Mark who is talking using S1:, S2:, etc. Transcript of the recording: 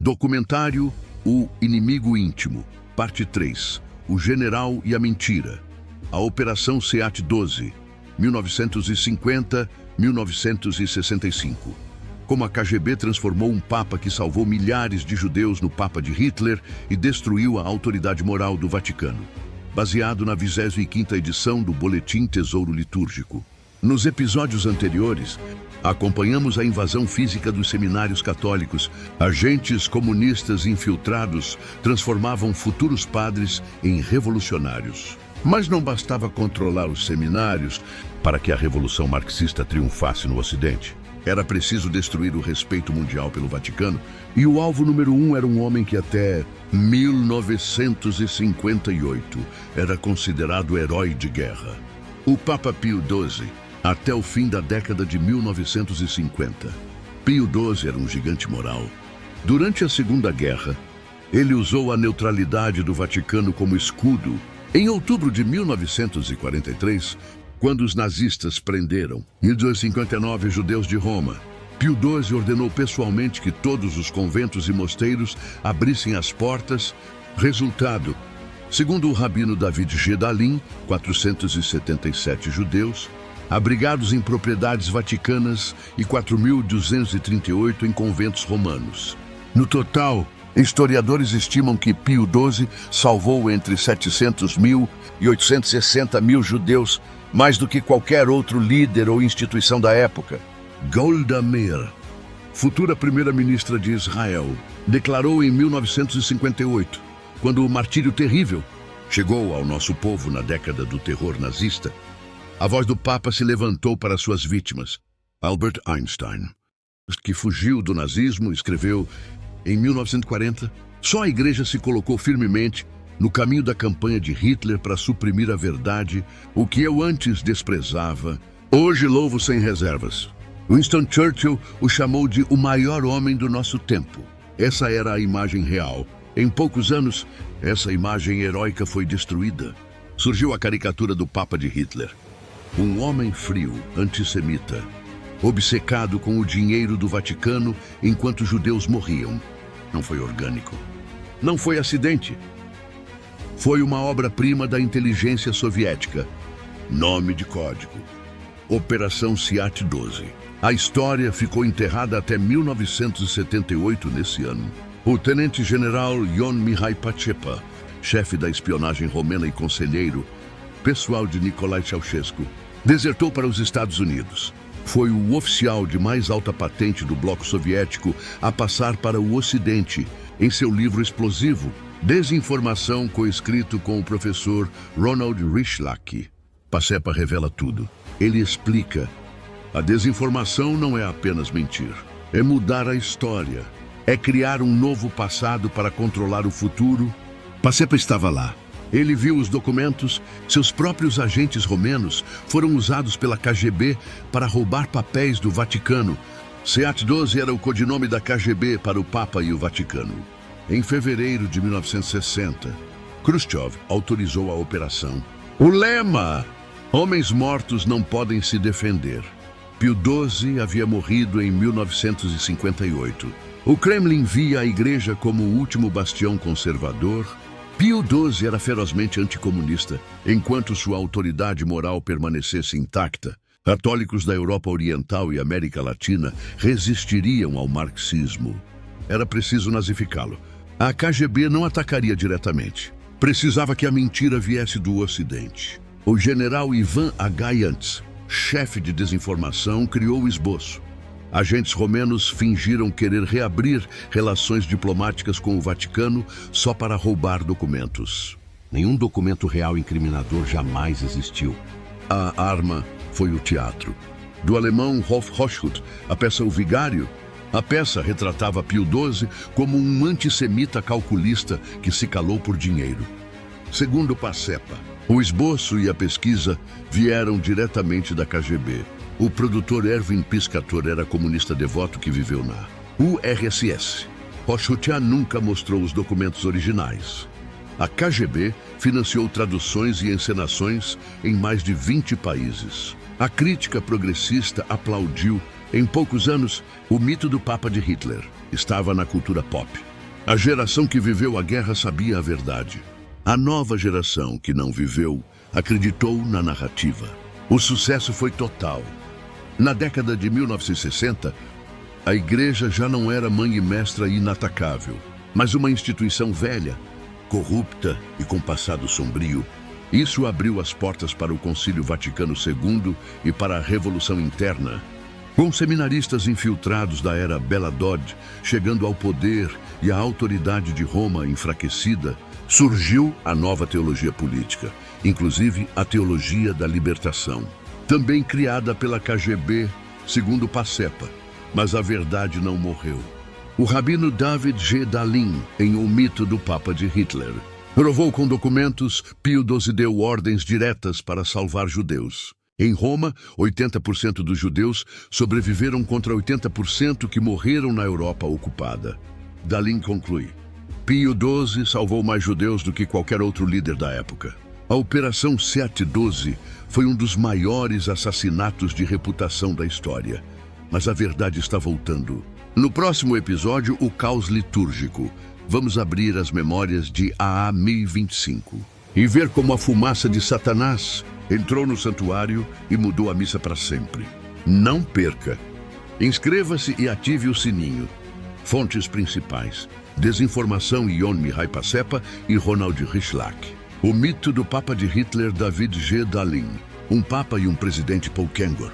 S1: Documentário O Inimigo Íntimo, Parte 3, O General e a Mentira. A Operação SEAT 12, 1950-1965. Como a KGB transformou um papa que salvou milhares de judeus no Papa de Hitler e destruiu a autoridade moral do Vaticano. Baseado na 25ª edição do Boletim Tesouro Litúrgico. Nos episódios anteriores, acompanhamos a invasão física dos seminários católicos. Agentes comunistas infiltrados transformavam futuros padres em revolucionários. Mas não bastava controlar os seminários para que a revolução marxista triunfasse no Ocidente. Era preciso destruir o respeito mundial pelo Vaticano, e o alvo número 1 era um homem que até 1958 era considerado herói de guerra. O Papa Pio XII, até o fim da década de 1950. Pio XII era um gigante moral. Durante a Segunda Guerra, ele usou a neutralidade do Vaticano como escudo. Em outubro de 1943, quando os nazistas prenderam 1.259 judeus de Roma, Pio XII ordenou pessoalmente que todos os conventos e mosteiros abrissem as portas. Resultado: segundo o rabino David Gedalim, 477 judeus, abrigados em propriedades vaticanas e 4.238 em conventos romanos. No total, historiadores estimam que Pio XII salvou entre 700 mil e 860 mil judeus, mais do que qualquer outro líder ou instituição da época. Golda Meir, futura primeira-ministra de Israel, declarou em 1958, quando o martírio terrível chegou ao nosso povo na década do terror nazista, a voz do Papa se levantou para suas vítimas. Albert Einstein, que fugiu do nazismo, escreveu em 1940, só a Igreja se colocou firmemente no caminho da campanha de Hitler para suprimir a verdade, o que eu antes desprezava, hoje louvo sem reservas. Winston Churchill o chamou de o maior homem do nosso tempo. Essa era a imagem real. Em poucos anos, essa imagem heróica foi destruída. Surgiu a caricatura do Papa de Hitler. Um homem frio, antissemita, obcecado com o dinheiro do Vaticano enquanto judeus morriam. Não foi orgânico. Não foi acidente. Foi uma obra-prima da inteligência soviética. Nome de código: Operação SEAT 12. A história ficou enterrada até 1978 nesse ano. O tenente-general Ion Mihai Pacepa, chefe da espionagem romena e conselheiro pessoal de Nicolae Ceausescu, desertou para os Estados Unidos. Foi o oficial de mais alta patente do bloco soviético a passar para o Ocidente em seu livro explosivo, Desinformação, coescrito com o professor Ronald Richlack. Pacepa revela tudo. Ele explica: a desinformação não é apenas mentir, é mudar a história, é criar um novo passado para controlar o futuro. Pacepa estava lá. Ele viu os documentos. Seus próprios agentes romenos foram usados pela KGB para roubar papéis do Vaticano. SEAT 12 era o codinome da KGB para o Papa e o Vaticano. Em fevereiro de 1960, Khrushchev autorizou a operação. O lema: homens mortos não podem se defender. Pio XII havia morrido em 1958. O Kremlin via a Igreja como o último bastião conservador. Pio XII era ferozmente anticomunista. Enquanto sua autoridade moral permanecesse intacta, católicos da Europa Oriental e América Latina resistiriam ao marxismo. Era preciso nazificá-lo. A KGB não atacaria diretamente. Precisava que a mentira viesse do Ocidente. O general Ivan H. Yantz, chefe de desinformação, criou o esboço. Agentes romenos fingiram querer reabrir relações diplomáticas com o Vaticano só para roubar documentos. Nenhum documento real incriminador jamais existiu. A arma foi o teatro. Do alemão Rolf Hochhuth, a peça O Vigário, a peça retratava Pio XII como um antissemita calculista que se calou por dinheiro. Segundo Pacepa, o esboço e a pesquisa vieram diretamente da KGB. O produtor Erwin Piscator era comunista devoto que viveu na URSS. Hochhuth nunca mostrou os documentos originais. A KGB financiou traduções e encenações em mais de 20 países. A crítica progressista aplaudiu. Em poucos anos, o mito do Papa de Hitler estava na cultura pop. A geração que viveu a guerra sabia a verdade. A nova geração que não viveu acreditou na narrativa. O sucesso foi total. Na década de 1960, a igreja já não era mãe e mestra inatacável, mas uma instituição velha, corrupta e com passado sombrio. Isso abriu as portas para o Concílio Vaticano II e para a Revolução Interna. Com seminaristas infiltrados da era Bela Dodge chegando ao poder e a autoridade de Roma enfraquecida, surgiu a nova teologia política, inclusive a teologia da libertação, também criada pela KGB, segundo Pacepa, mas a verdade não morreu. O rabino David G. Dalin, em O Mito do Papa de Hitler, provou com documentos Pio XII deu ordens diretas para salvar judeus. Em Roma, 80% dos judeus sobreviveram contra 80% que morreram na Europa ocupada. Dalin conclui: Pio XII salvou mais judeus do que qualquer outro líder da época. A Operação 7/12 foi um dos maiores assassinatos de reputação da história. Mas a verdade está voltando. No próximo episódio, o caos litúrgico. Vamos abrir as memórias de AA 1025 e ver como a fumaça de Satanás entrou no santuário e mudou a missa para sempre. Não perca! Inscreva-se e ative o sininho. Fontes principais: Desinformação Ion Mihai Pacepa e Ronald Richlack. O Mito do Papa de Hitler, David G. Dalin. Um Papa e um Presidente Paul Kengor.